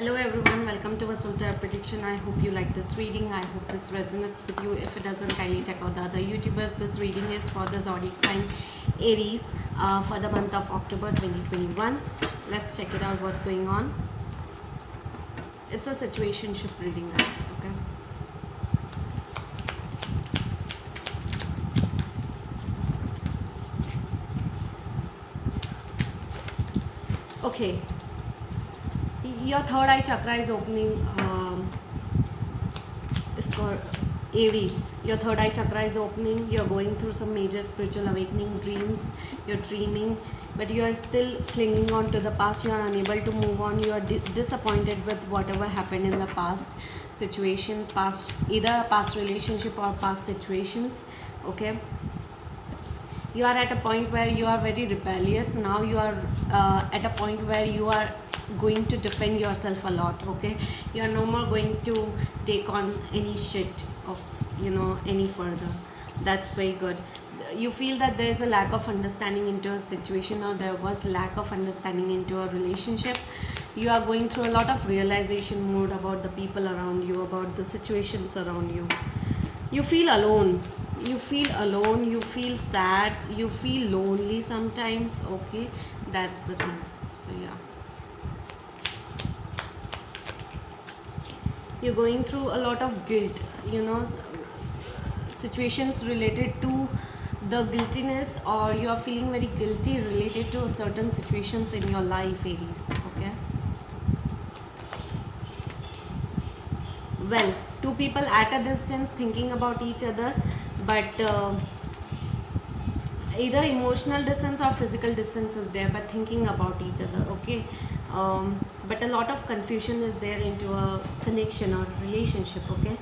Hello everyone, welcome to Vasulta Prediction. I hope you like this reading. I hope this resonates with you. If it doesn't, kindly check out the other YouTubers. This reading is for the zodiac sign Aries for the month of October 2021. Let's check it out what's going on. It's a situationship reading, guys. Okay. Your third eye chakra is opening. It's called Aries. Your third eye chakra is opening. You're going through some major spiritual awakening, dreams. You're dreaming, but you are still clinging on to the past. You are unable to move on. You are disappointed with whatever happened in the past situation, either a past relationship or past situations. Okay. You are at a point where you are very rebellious. Now you are at a point where you are going to defend yourself a lot. Okay, you are no more going to take on any shit of any further. That's very good. You feel that there is a lack of understanding into a situation, or there was lack of understanding into a relationship. You are going through a lot of realization mode about the people around you, about the situations around you. You feel alone. You feel sad, you feel lonely sometimes. Okay, that's the thing. So yeah, you're going through a lot of guilt, situations related to the guiltiness, or you are feeling very guilty related to certain situations in your life, Aries. Okay, well, two people at a distance thinking about each other, but either emotional distance or physical distance is there, but thinking about each other. Okay, but a lot of confusion is there into a connection or relationship. Okay,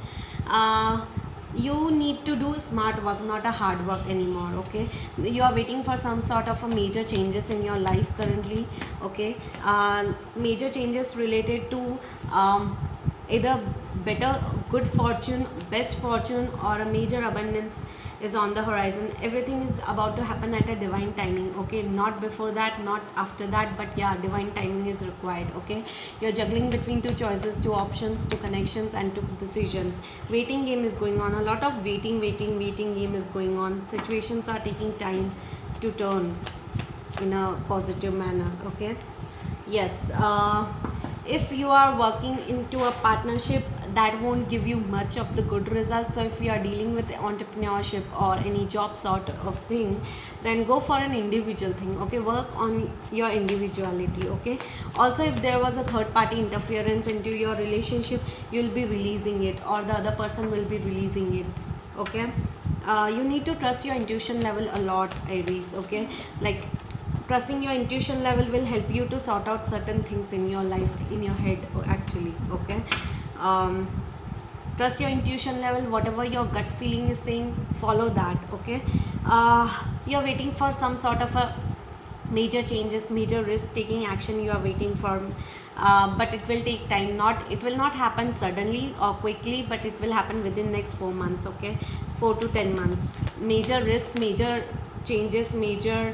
you need to do smart work, not a hard work anymore. Okay, you are waiting for some sort of a major changes in your life currently. Okay, major changes related to either better, good fortune, best fortune, or a major abundance is on the horizon. Everything is about to happen at a divine timing. Okay, not before that, not after that, but yeah, divine timing is required. Okay, you're juggling between two choices, two options, two connections, and two decisions. Waiting game is going on. A lot of waiting game is going on. Situations are taking time to turn in a positive manner. Okay, yes, if you are working into a partnership, that won't give you much of the good results. So if you are dealing with entrepreneurship or any job sort of thing, then go for an individual thing. Okay, work on your individuality. Okay, also if there was a third party interference into your relationship, you'll be releasing it, or the other person will be releasing it. Okay, you need to trust your intuition level a lot, Aries. Okay, like trusting your intuition level will help you to sort out certain things in your life, in your head actually. Okay, trust your intuition level. Whatever your gut feeling is saying, follow that. Okay, you're waiting for some sort of a major changes, major risk taking action you are waiting for, but it will take time. It will not happen suddenly or quickly, but it will happen within next 4 months. Okay, 4 to 10 months. Major risk, major changes, major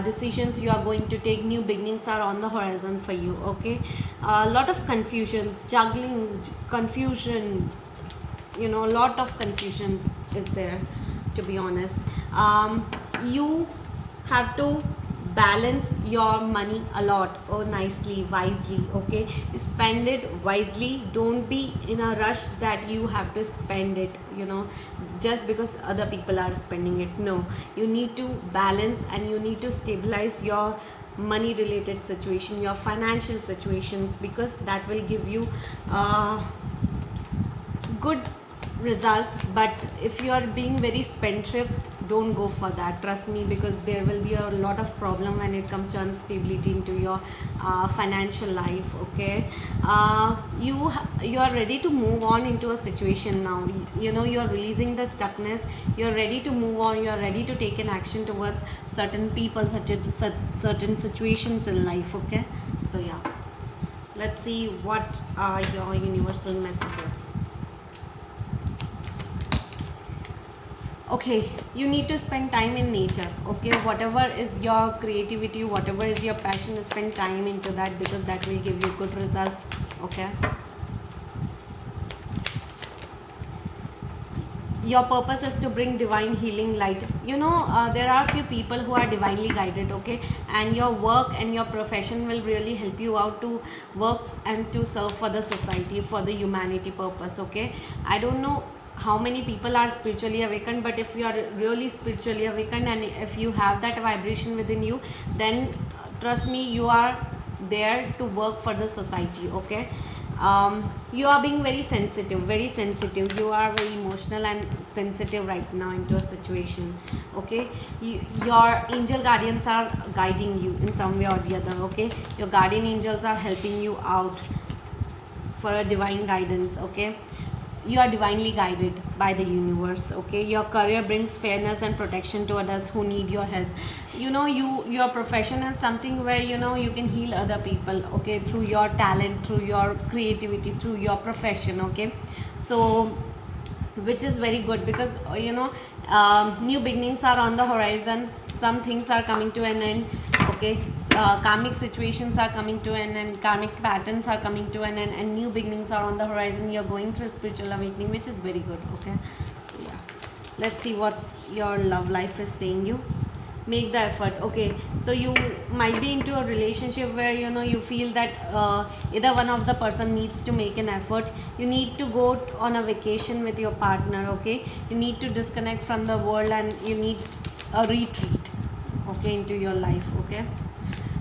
decisions you are going to take. New beginnings are on the horizon for you. Okay, a lot of confusions, juggling, confusion, a lot of confusions is there, to be honest. You have to balance your money a lot, or nicely, wisely. Okay, spend it wisely. Don't be in a rush that you have to spend it, just because other people are spending it. No, you need to balance, and you need to stabilize your money related situation, your financial situations, because that will give you good results. But if you are being very spendthrift, don't go for that, trust me, because there will be a lot of problem when it comes to instability into your financial life. Okay, you are ready to move on into a situation now. You are releasing the stuckness. You are ready to move on. You are ready to take an action towards certain people, certain situations in life. Okay, so yeah, let's see what are your universal messages. Okay, you need to spend time in nature. Okay, whatever is your creativity, whatever is your passion, spend time into that, because that will give you good results. Okay, your purpose is to bring divine healing light. There are few people who are divinely guided. Okay, and your work and your profession will really help you out to work and to serve for the society, for the humanity purpose. Okay, I don't know how many people are spiritually awakened, but if you are really spiritually awakened and if you have that vibration within you, then trust me, you are there to work for the society. Okay, you are being very sensitive, very sensitive. You are very emotional and sensitive right now into a situation. Okay, your angel guardians are guiding you in some way or the other. Okay, your guardian angels are helping you out for a divine guidance. Okay, you are divinely guided by the universe. Okay, your career brings fairness and protection to others who need your help. Your profession is something where you can heal other people. Okay, through your talent, through your creativity, through your profession. Okay, so which is very good, because new beginnings are on the horizon. Some things are coming to an end. Okay, karmic situations are coming to an end, karmic patterns are coming to an end, and new beginnings are on the horizon. You're going through spiritual awakening, which is very good. Okay, so yeah, let's see what's your love life is saying you. Make the effort. Okay, so you might be into a relationship where you feel that either one of the person needs to make an effort. You need to go on a vacation with your partner. Okay, you need to disconnect from the world and you need a retreat, okay, into your life. Okay,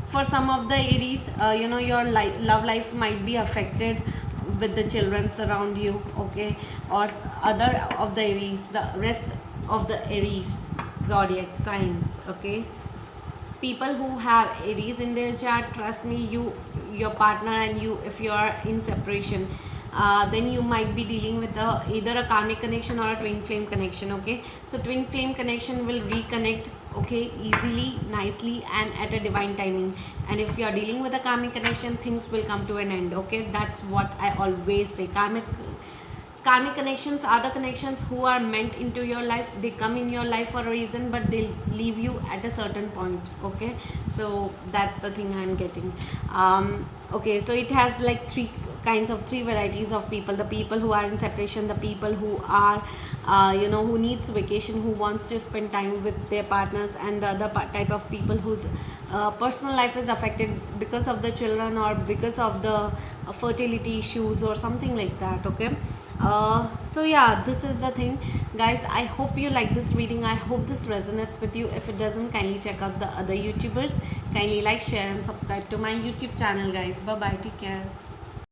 for some of the Aries, your love life might be affected with the children around you. Okay, or other of the Aries, the rest of the Aries zodiac signs. Okay, people who have Aries in their chart, trust me, your partner and you, if you are in separation, then you might be dealing with either a karmic connection or a twin flame connection. Okay, so twin flame connection will reconnect, okay, easily, nicely, and at a divine timing. And if you are dealing with a karmic connection, things will come to an end. Okay, that's what I always say. Karmic connections are the connections who are meant into your life. They come in your life for a reason, but they'll leave you at a certain point. Okay, so that's the thing I'm getting. Okay, so it has like three varieties of people: the people who are in separation, the people who are who needs vacation, who wants to spend time with their partners, and the other type of people whose personal life is affected because of the children or because of the fertility issues or something like that. Okay, so yeah, this is the thing, guys. I hope you like this reading. I hope this resonates with you. If it doesn't, kindly check out the other YouTubers. Kindly like, share and subscribe to my YouTube channel, guys. Bye bye, take care.